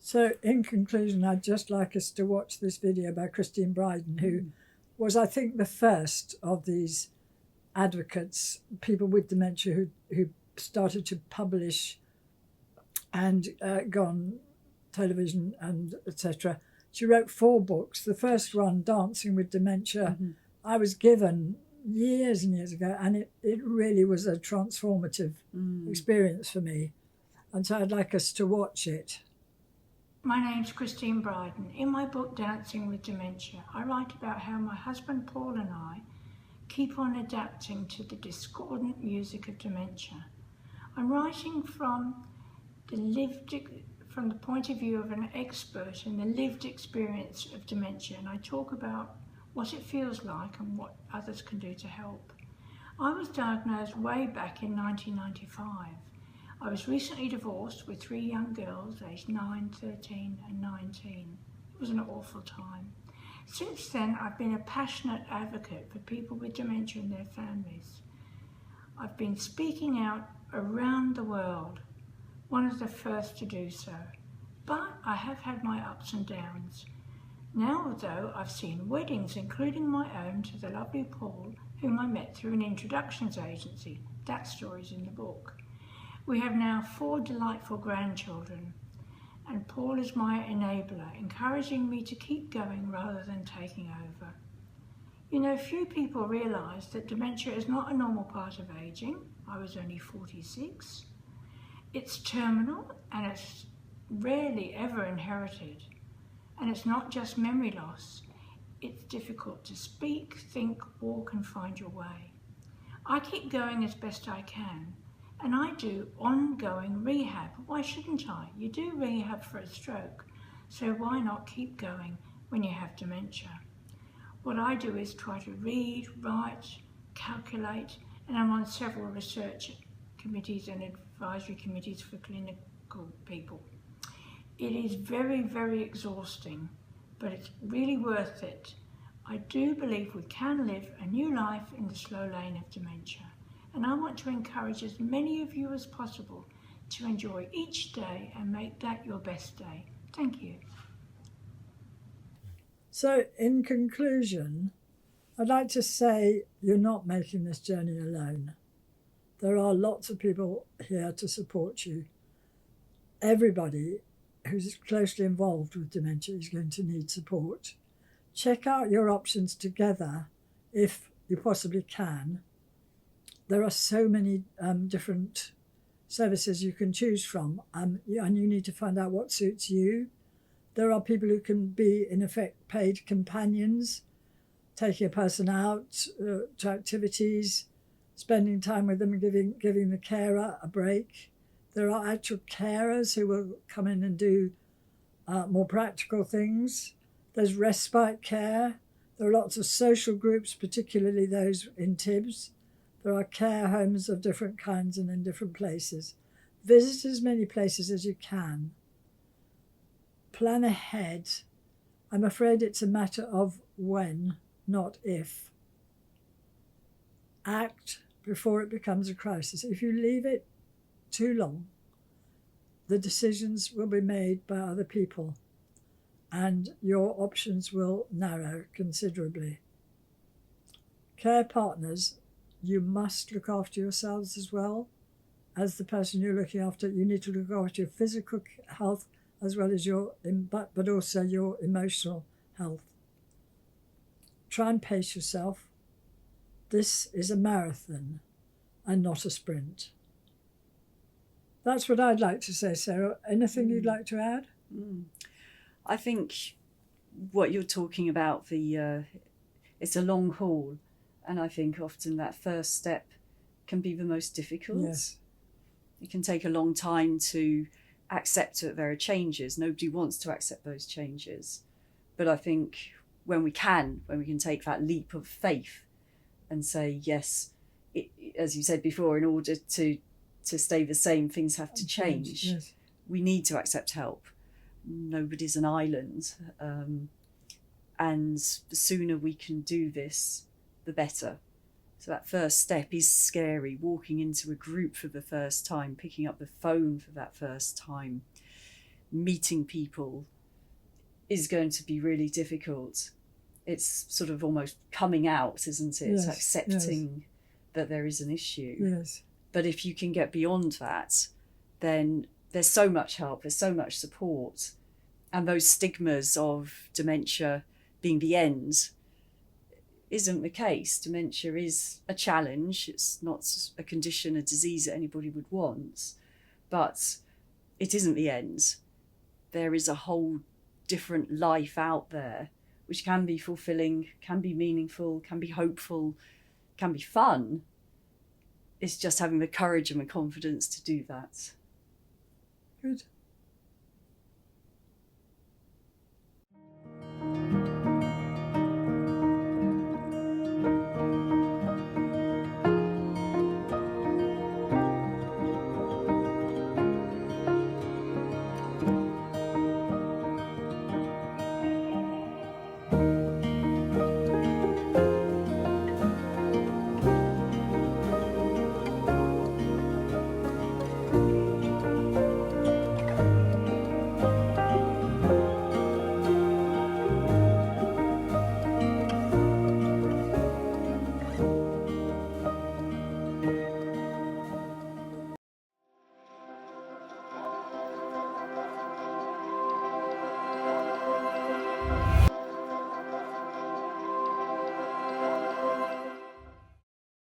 So, in conclusion, I'd just like us to watch this video by Christine Bryden, who was, I think, the first of these advocates, people with dementia, who started to publish and go on television and etc. She wrote 4 books. The first one, Dancing with Dementia, I was given years and years ago, and it really was a transformative experience for me. And so I'd like us to watch it. My name's Christine Bryden. In my book Dancing with Dementia, I write about how my husband Paul and I keep on adapting to the discordant music of dementia. I'm writing from the point of view of an expert in the lived experience of dementia, and I talk about what it feels like and what others can do to help. I was diagnosed way back in 1995. I was recently divorced with 3 young girls, aged 9, 13 and 19. It was an awful time. Since then, I've been a passionate advocate for people with dementia and their families. I've been speaking out around the world, one of the first to do so. But I have had my ups and downs. Now, though, I've seen weddings, including my own, to the lovely Paul, whom I met through an introductions agency. That story's in the book. We have now 4 delightful grandchildren, and Paul is my enabler, encouraging me to keep going rather than taking over. You know, few people realise that dementia is not a normal part of ageing. I was only 46. It's terminal, and it's rarely ever inherited. And it's not just memory loss. It's difficult to speak, think, walk and find your way. I keep going as best I can, and I do ongoing rehab. Why shouldn't I? You do rehab for a stroke, so why not keep going when you have dementia? What I do is try to read, write, calculate, and I'm on several research committees and advisory committees for clinical people. It is very, very exhausting, but it's really worth it. I do believe we can live a new life in the slow lane of dementia. And I want to encourage as many of you as possible to enjoy each day and make that your best day. Thank you. So, in conclusion, I'd like to say you're not making this journey alone. There are lots of people here to support you. Everybody who's closely involved with dementia is going to need support. Check out your options together if you possibly can. There are so many different services you can choose from, and you need to find out what suits you. There are people who can be, in effect, paid companions, taking a person out to activities, spending time with them and giving the carer a break. There are actual carers who will come in and do more practical things. There's respite care. There are lots of social groups, particularly those in TIBS. There are care homes of different kinds and in different places. Visit as many places as you can. Plan ahead. I'm afraid it's a matter of when, not if. Act before it becomes a crisis. If you leave it too long, the decisions will be made by other people and your options will narrow considerably. Care partners, you must look after yourselves as well as the person you're looking after. You need to look after your physical health as well as but also your emotional health. Try and pace yourself. This is a marathon and not a sprint. That's what I'd like to say, Sarah. Anything you'd like to add? I think what you're talking about, it's a long haul. And I think often that first step can be the most difficult. Yes. It can take a long time to accept that there are changes. Nobody wants to accept those changes. But I think when we can take that leap of faith and say, yes, as you said before, in order to stay the same, things have to change. Yes. We need to accept help. Nobody's an island. And the sooner we can do this, the better. So that first step is scary, walking into a group for the first time, picking up the phone for that first time. meeting people is going to be really difficult. It's sort of almost coming out, isn't it? Yes, Accepting that there is an issue. Yes. But if you can get beyond that, then there's so much help, there's so much support. And those stigmas of dementia being the end isn't the case. Dementia is a challenge. It's not a condition, a disease that anybody would want, but it isn't the end. There is a whole different life out there which can be fulfilling, can be meaningful, can be hopeful, can be fun. It's just having the courage and the confidence to do that. Good.